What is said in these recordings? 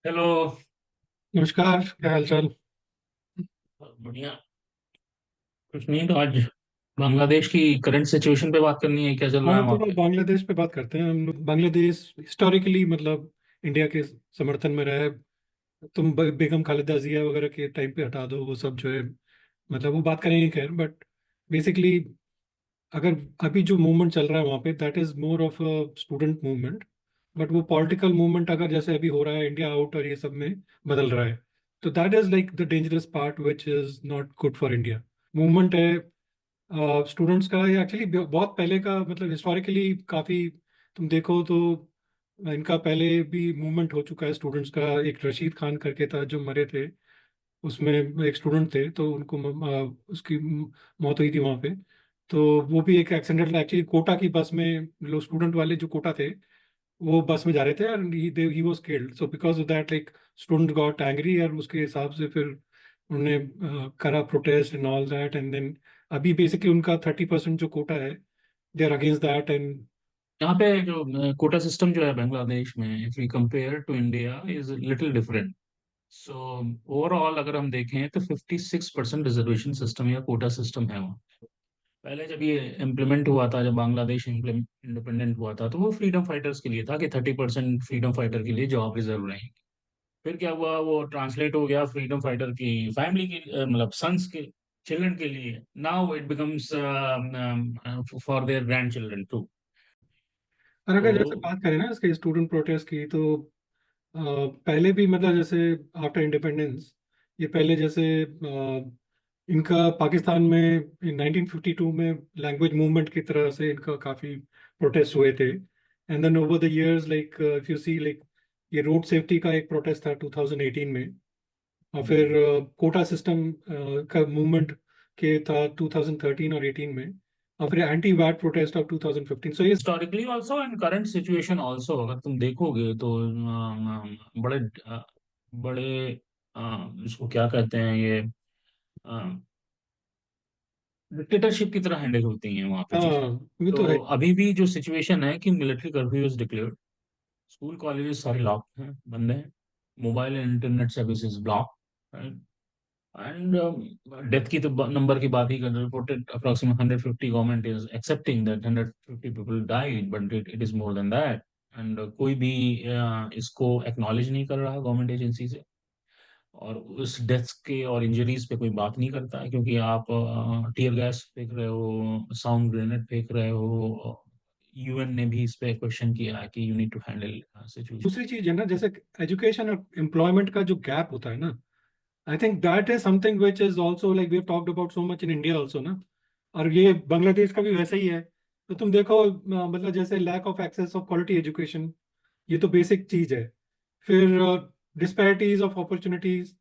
Hello. नमस्कार, क्या हाल चाल। बढ़िया। कुछ नहीं तो आज बांग्लादेश की करंट सिचुएशन पे बात करनी है, क्या चल रहा हाँ, है वहाँ थोड़ा पे। बांग्लादेश पे बात करते हैं हम लोग। बांग्लादेश हिस्टोरिकली मतलब इंडिया के समर्थन में रहा है। तुम बेगम खालिदा जिया वगैरह के टाइम पे हटा दो, वो सब जो है मतलब वो बात करेंगे खैर, बट बेसिकली अगर अभी जो मूवमेंट चल रहा है वहाँ पे, that is more of a student movement. But वो पॉलिटिकल मूवमेंट अगर जैसे अभी हो रहा है इंडिया आउट और ये सब में बदल रहा है, तो that is like the dangerous part which is not good for India. Movement है स्टूडेंट्स का, ये एक्चुअली बहुत पहले का, मतलब हिस्टोरिकली काफ़ी तुम देखो तो इनका पहले भी मूवमेंट हो चुका है स्टूडेंट्स का। एक रशीद खान करके था जो मरे थे, उसमें एक स्टूडेंट थे तो उनको उसकी मौत हुई थी वहाँ पे। तो वो भी एक एक्सीडेंट, एक्चुअली कोटा की बस में लोग स्टूडेंट वाले जो कोटा थे वो बस में जा रहे थे and he was killed. So because of that like student got angry और उसके हिसाब से फिर उन्होंने करा protest and all that and then अभी बेसिकली उनका 30% जो कोटा है, they are against that and यहाँ पे जो कोटा सिस्टम जो है बांग्लादेश में, if we compare to India, is little different. So overall अगर हम देखें तो 56% रिजर्वेशन सिस्टम या कोटा सिस्टम है वहाँ। पहले जब ये इम्प्लीमेंट हुआ था, जब बांग्लादेश इंडिपेंडेंट हुआ था, तो वो फ्रीडम फाइटर्स के लिए था कि 30% फ्रीडम फाइटर के लिए जॉब रिजर्व रहेंगे। फिर क्या हुआ, वो ट्रांसलेट हो गया फ्रीडम फाइटर की फैमिली की, मतलब सन्स के, चिल्ड्रन के लिए। Now it becomes for their grand children too. और तो अगर जैसे बात करें ना इसके स्टूडेंट प्रोटेस्ट की, तो पहले भी मतलब जैसे आफ्टर इंडिपेंडेंस, ये पहले जैसे इनका पाकिस्तान में 1952 में लैंग्वेज मूवमेंट की तरह से इनका काफ़ी प्रोटेस्ट हुए थे। And then over the years like if you see like ये रोड सेफ्टी का एक प्रोटेस्ट था 2018 में। और फिर कोटा सिस्टम का मूवमेंट के था 2013 और 18 में। और फिर एंटी वैट प्रोटेस्ट ऑफ 2015। सो ये historically also and current situation also अगर तुम देखोगे तो बड़े बड़े इसको क्या कहते हैं, ये डिक्टेटरशिप की तरह हैंडल होती हैं वहाँ पे हाँ, चीजें। ये तो तो है। अभी भी जो सिचुएशन है कि military curfew is declared, school colleges सारे लॉक हैं, बंद हैं, mobile and internet services block. And death की तो नंबर की बात ही कर, reported approximate 150, government is accepting that 150 people died, but it is more than that. And कोई भी इसको एक्नॉलेज नहीं कर रहा गवर्नमेंट एजेंसी से, और उस डेथ्स के और इंजरीज पे कोई बात नहीं करता है, क्योंकि आप टीयर गैस फेंक रहे हो, साउंड ग्रेनेड फेंक रहे हो। यूएन ने भी इस पे क्वेश्चन किया है कि you need to handle situation. दूसरी चीज है ना, जैसे एजुकेशन और एम्प्लॉयमेंट का जो गैप होता है ना, I think that is something which is also like we talked about so much in India also ना। और ये बांग्लादेश का भी वैसा ही है। तो तुम देखो मतलब जैसे lack of access of quality education, ये तो बेसिक चीज है। फिर disparities of opportunities,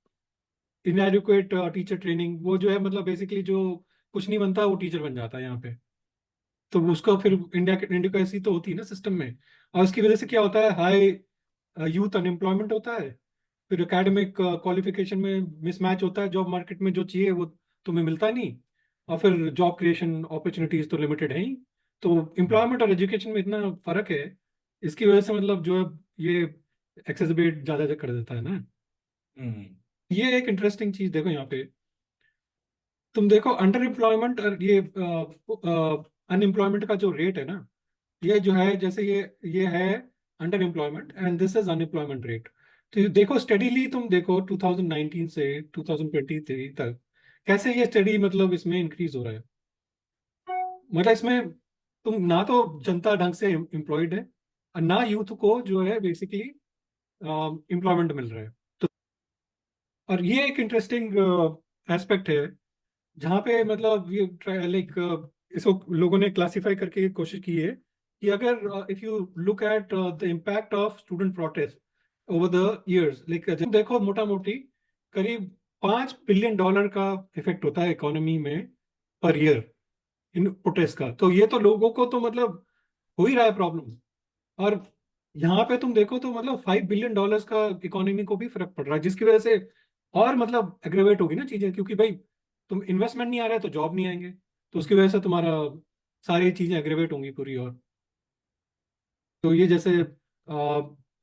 inadequate teacher training, वो जो है मतलब बेसिकली जो कुछ नहीं बनता वो टीचर बन जाता है यहाँ पे। तो उसका फिर इंडिया का ऐसी तो होती है ना सिस्टम में। और इसकी वजह से क्या होता है, हाई यूथ अनएम्प्लॉयमेंट होता है। फिर एकेडमिक क्वालिफिकेशन में मिसमैच होता है, जॉब मार्केट में जो चाहिए वो तुम्हें मिलता नहीं। और फिर जॉब क्रिएशन अपॉर्चुनिटीज तो लिमिटेड है ही। तो एम्प्लॉयमेंट और एजुकेशन में इतना फर्क है, इसकी वजह से मतलब जो है ये एक्सेसबेट ज़्यादा कर देता है ना। हम्म। ये एक इंटरेस्टिंग चीज देखो यहाँ पे, तुम देखो अंडर एम्प्लॉयमेंट और ये अनएम्प्लॉयमेंट का जो रेट है ना, ये जो है जैसे ये है under employment and this is unemployment rate. तो ये देखो स्टडीली, तुम देखो 2019 से 2023 तक कैसे ये स्टडी मतलब इसमें इंक्रीज हो रहा है। मतलब इसमें तुम ना तो जनता ढंग से एम्प्लॉयड है और ना यूथ को जो है बेसिकली एम्प्लॉयमेंट मिल रहा है। तो और ये एक इंटरेस्टिंग एस्पेक्ट है जहाँ पे मतलब ये लाइक इसको लोगों ने क्लासिफाई करके कोशिश की है कि अगर if you look at the impact of student protest over the years, like देखो मोटा मोटी करीब $5 बिलियन का इफेक्ट होता है इकोनॉमी में पर ईयर इन प्रोटेस्ट का। तो ये तो लोगों को तो मतलब हो ही रहा है प्रॉब्लम। और यहाँ पे तुम देखो तो मतलब $5 बिलियन का इकोनॉमी को भी फर्क पड़ रहा है, जिसकी वजह से और मतलब एग्रेवेट होगी ना चीजें, क्योंकि भाई तुम इन्वेस्टमेंट नहीं आ रहा है तो जॉब नहीं आएंगे। तो उसकी वजह से तुम्हारा सारी चीजें एग्रेवेट होंगी पूरी। और तो ये जैसे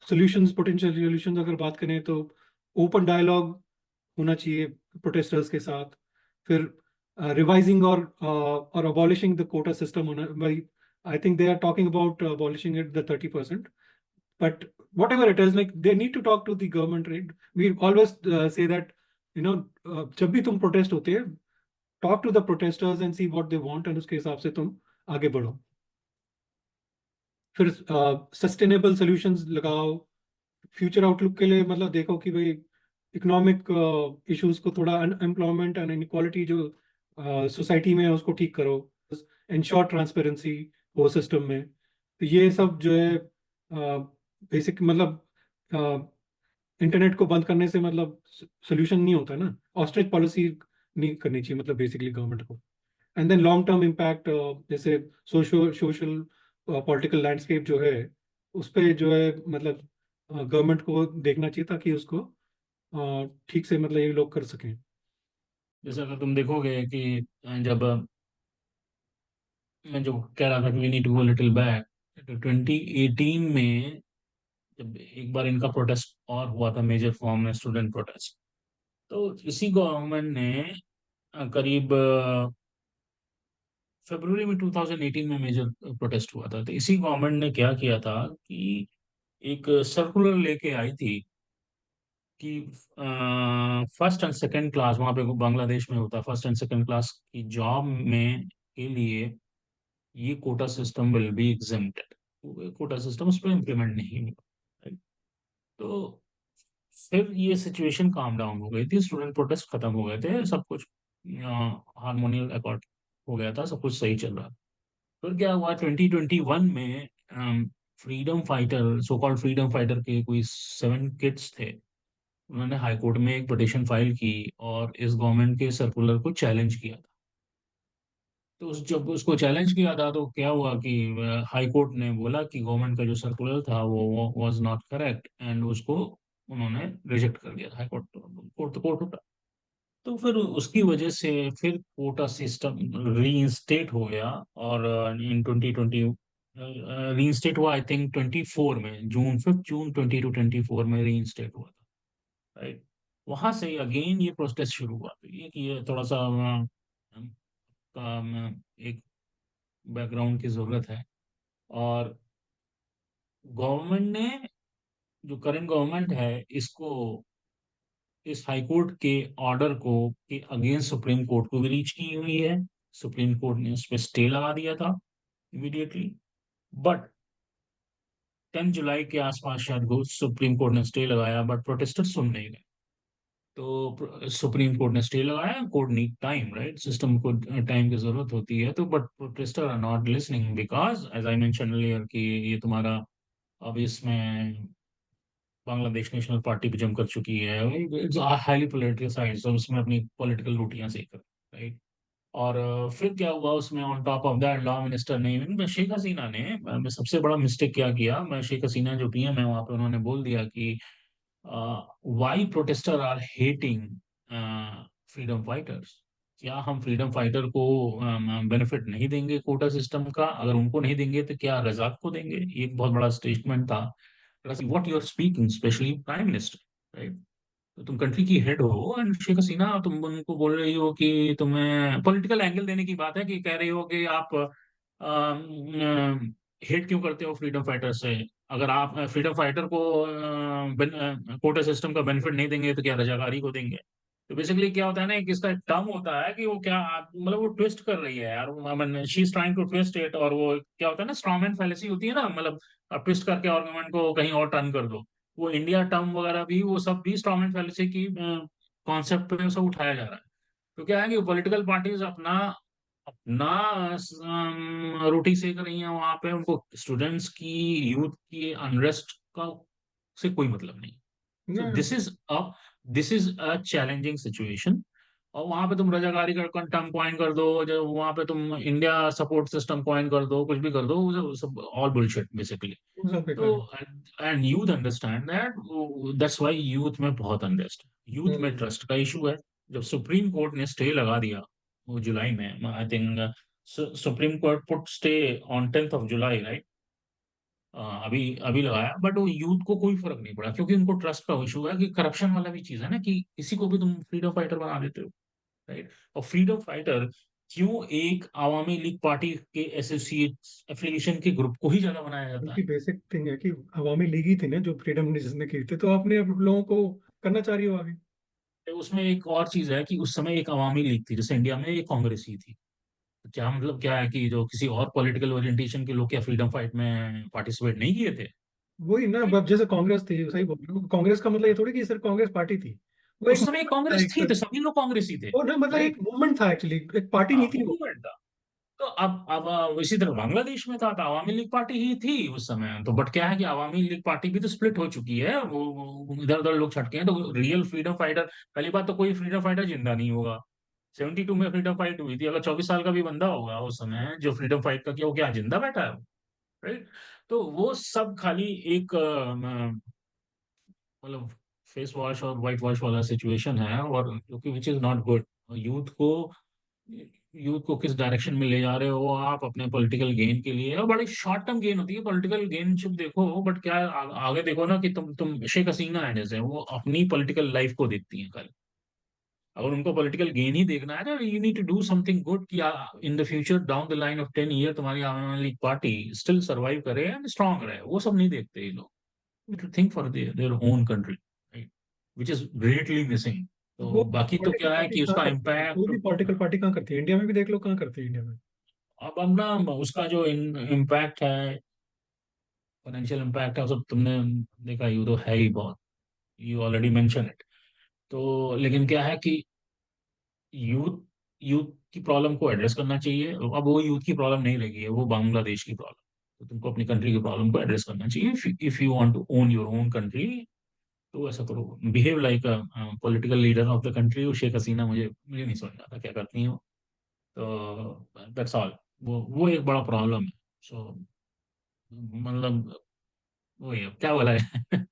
सॉल्यूशंस, पोटेंशियल सॉल्यूशंस अगर बात करें तो ओपन डायलॉग होना चाहिए प्रोटेस्टर्स के साथ। फिर रिवाइजिंग और अबॉलिशिंग द कोटा सिस्टम होना भाई। I think they are talking about abolishing it the 30%, but whatever it is, like they need to talk to the government, right? We always say that, you know, जब भी तुम protest होते हैं, talk to the protesters and see what they want, and उसके हिसाब से तुम आगे बढ़ो। फिर सस्टेनेबल सॉल्यूशंस लगाओ फ्यूचर आउटलुक के लिए। मतलब देखो कि भाई इकोनॉमिक इश्यूज को थोड़ा, अनएम्प्लॉयमेंट एंड इनक्वालिटी जो सोसाइटी में है उसको ठीक करो। इंश्योर ट्रांसपेरेंसी हो सिस्टम में। तो ये सब जो है बेसिक, मतलब इंटरनेट को बंद करने से मतलब सोल्यूशन नहीं होता ना। ऑस्ट्रिच पॉलिसी नहीं करनी चाहिए मतलब बेसिकली गवर्नमेंट को। And then long term impact, जैसे सोशल सोशल पॉलिटिकल लैंडस्केप जो है उस पे जो है मतलब गवर्नमेंट को देखना चाहिए ताकि उसको ठीक से मतलब ये लोग कर सकें। जैसे अगर तुम देखोगे कि जब मैं जो कह रहा था कि we need to go little back, तो 2018 में जब एक बार इनका प्रोटेस्ट और हुआ था मेजर फॉर्म में, स्टूडेंट प्रोटेस्ट, तो इसी गवर्नमेंट ने करीब फरवरी में 2018 में मेजर प्रोटेस्ट हुआ था, तो इसी गवर्नमेंट ने क्या किया था कि एक सर्कुलर लेके आई थी कि फर्स्ट एंड सेकंड क्लास, वहाँ पे बांग्लादेश में होता है, फर्स्ट एंड सेकंड क्लास की जॉब में के लिए ये quota system will be exempted. Quota system उस पर इम्प्लीमेंट नहीं हुआ, right? तो फिर ये सिचुएशन काम डाउन हो गई थी, स्टूडेंट प्रोटेस्ट खत्म हो गए थे, सब कुछ हारमोनियल अकॉर्ड हो गया था, सब कुछ सही चल रहा था। फिर क्या हुआ 2021 में, freedom fighter, so called freedom fighter के कोई 7 किड्स थे, उन्होंने हाई कोर्ट में एक पिटीशन फाइल की और इस गवर्नमेंट के सर्कुलर को चैलेंज किया था। तो जब उसको चैलेंज किया था तो क्या हुआ कि हाई कोर्ट ने बोला कि गवर्नमेंट का जो सर्कुलर था वो वाज नॉट करेक्ट, एंड उसको उन्होंने रिजेक्ट कर दिया, हाई कोर्ट, कोर्ट तो कोर्ट होता। तो फिर उसकी वजह से फिर कोटा सिस्टम रीइंस्टेट हो गया, और इन 2020 रीइंस्टेट हुआ, आई थिंक 24 में, जून 5 जून 20 to 24 में रीइंस्टेट हुआ था, राइट। वहां से अगेन ये प्रोसेस शुरू हुआ, तो ये थोड़ा सा एक बैकग्राउंड की जरूरत है। और गवर्नमेंट ने, जो करंट गवर्नमेंट है, इसको, इस हाई कोर्ट के ऑर्डर को के अगेंस्ट सुप्रीम कोर्ट को भी रीच की हुई है। सुप्रीम कोर्ट ने उस पर स्टे लगा दिया था इमीडिएटली, बट 10 जुलाई के आसपास शायद वो सुप्रीम कोर्ट ने स्टे लगाया, बट प्रोटेस्टर सुन नहीं गए। तो सुप्रीम कोर्ट ने स्टे लगाया, court need time, right, system को टाइम की जरूरत होती है, तो but protester are not listening because as I mention earlier कि ये तुम्हारा, अब इसमें बांग्लादेश नेशनल पार्टी भी जम कर चुकी है, इट्स हाईली पोलिटिसाइज्ड, और उसमें अपनी पॉलिटिकल रोटियां सेक कर, राइट। और फिर क्या हुआ उसमें, on top of that law minister ने, शेख हसीना ने सबसे बड़ा मिस्टेक क्या किया, मैं शेख हसीना जो पीएम है वहां पे, उन्होंने बोल दिया कि why protester are hating freedom fighters. क्या हम फ्रीडम फाइटर को बेनिफिट नहीं देंगे कोटा सिस्टम का? अगर उनको नहीं देंगे तो क्या रजाक को देंगे? ये एक बहुत बड़ा स्टेटमेंट था। What you are speaking, specially prime minister, right? तो तुम कंट्री की हेड हो, एंड शेख हसीना, तुम उनको बोल रही हो कि तुम्हें पॉलिटिकल एंगल देने की बात है, कि कह रही हो कि आप हेट क्यों करते हो फ्रीडम फाइटर से? अगर आप फ्रीडम फाइटर को कोटा सिस्टम का बेनिफिट नहीं देंगे तो क्या रजाकारी को देंगे? तो बेसिकली क्या होता है ना, कि इसका एक टर्म होता है कि वो क्या मतलब वो ट्विस्ट कर रही है यार, she is trying to twist it, और वो क्या होता है ना, स्ट्रॉमैन फैलेसी होती है ना, मतलब ट्विस्ट करके आर्गुमेंट को कहीं और टर्न कर दो। वो इंडिया टर्म वगैरह भी, वो सब भी स्ट्रॉमैन फैलेसी की कॉन्सेप्ट पे सब उठाया जा रहा है। तो क्या है कि पॉलिटिकल पार्टीज अपना अपना रोटी सेक रही हैं वहां पे, उनको स्टूडेंट्स की, यूथ की अनरेस्ट का से कोई मतलब नहीं। सो ना, this is a challenging situation. और वहां पे तुम रजाकारी का टर्म कॉइन कर दो, जो वहां पे तुम इंडिया सपोर्ट सिस्टम कॉइन कर दो, कुछ भी कर दो, वो सब ऑल बुलशिट बेसिकली। वो सब तो बेकार है। And youth understand that, that's why youth में बहुत अनरेस्ट है, यूथ में हम्म। ट्रस्ट का इशू है। जब सुप्रीम कोर्ट ने स्टे लगा दिया वो जुलाई में, I think supreme court put stay on 10th of July, right? अभी अभी लगाया, बट वो यूथ को कोई फर्क नहीं पड़ा, क्योंकि उनको ट्रस्ट का इशू है, कि करप्शन वाला भी चीज है ना, कि किसी को भी तुम फ्रीडम फाइटर बना देते हो, राइट? और फ्रीडम फाइटर क्यों एक आवामी लीग पार्टी के एसोसिएट एफिलिएशन के ग्रुप को ही ज्यादा बनाया जाता उनकी बेसिक थिंग है कि अवामी लीग ही थी ना जो फ्रीडम जिसने की थी, तो आपने अब लोगों को करना चाह रही हो आगे। है? उसमें एक और चीज है कि उस समय एक आवामी लीग थी, जैसे इंडिया में एक कांग्रेस ही थी। तो क्या मतलब क्या है कि जो किसी और पॉलिटिकल ओरिएंटेशन के लोग क्या फ्रीडम फाइट में पार्टिसिपेट नहीं किए थे? वही ना, अब जैसे कांग्रेस थी, सही बोल रहे हो, कांग्रेस का मतलब ये थोड़ी कि सिर्फ कांग्रेस पार्टी थी। वो एक उस समय मूवमेंट था कांग्रेस एक, थी तो सभी लोग कांग्रेस ही थे, वो ना मतलब राइट? एक मूवमेंट था एक्चुअली, एक पार्टी हाँ, नहीं थी वो। मूवमेंट था। तो अब इसी तरह बांग्लादेश में था तो आवामी लीग पार्टी ही थी उस समय तो, बट क्या है कि आवामी लीग पार्टी भी तो स्प्लिट हो चुकी है, वो इधर उधर लोग छटके हैं, तो रियल फ्रीडम फाइटर, पहली बात तो कोई फ्रीडम फाइटर जिंदा नहीं होगा। 72 में फ्रीडम फाइट हुई थी, अगर 24 साल का भी बंदा होगा उस समय जो फ्रीडम फाइट का किया, वो क्या जिंदा बैठा है? राइट? तो वो सब खाली एक मतलब फेस वॉश और वाइट वॉश वाला सिचुएशन है, और जो कि which is not good. Youth को यूथ को किस डायरेक्शन में ले जा रहे हो आप अपने पॉलिटिकल गेन के लिए, और बड़ी शॉर्ट टर्म गेन होती है पॉलिटिकल गेनशिप, देखो, बट क्या है, आगे देखो ना, कि तुम शेख हसीना है जैसे, वो अपनी पॉलिटिकल लाइफ को देखती हैं कल। अगर उनको पॉलिटिकल गेन ही देखना है ना, you need to do something good, कि in the future down the line of 10 year तुम्हारी आने वाली पार्टी स्टिल सर्वाइव करे एंड स्ट्रांग रहे, वो सब नहीं देखते ये लोग। To think for their own country, right? Which is greatly missing. वो तो बाकी तो पॉलिटिकल क्या है पार्टी कि कहाँ उसका करती है, कोई इम्पैक्ट, भी पॉलिटिकल पार्टी कहाँ करती है, इंडिया में भी देख लो कहाँ करती है इंडिया में। अब ना उसका जो इम्पैक्ट है, फाइनेंशियल इम्पैक्ट है, वो सब तुमने देखा, यू तो है ही बहुत, यू ऑलरेडी मेंशन इट। तो लेकिन क्या है कि यूथ यूथ की प्रॉब्लम को एड्रेस करना चाहिए। अब वो यूथ की प्रॉब्लम नहीं लगी है, वो बांग्लादेश की प्रॉब्लम। तो तुमको अपनी कंट्री की प्रॉब्लम को एड्रेस करना चाहिए, if you want to own your own country. तो ऐसा करो, behave like a political leader of the country. वो शेख हसीना मुझे मुझे नहीं समझ आता क्या करती है वो। तो दैट्स ऑल। वो एक बड़ा प्रॉब्लम है। सो मतलब वही है, क्या बोला है।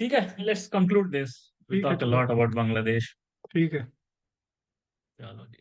ठीक है, लेट्स कंक्लूड दिस। वी ठीक है टॉक अ चलो। Lot about Bangladesh. ठीक है। चलो जी।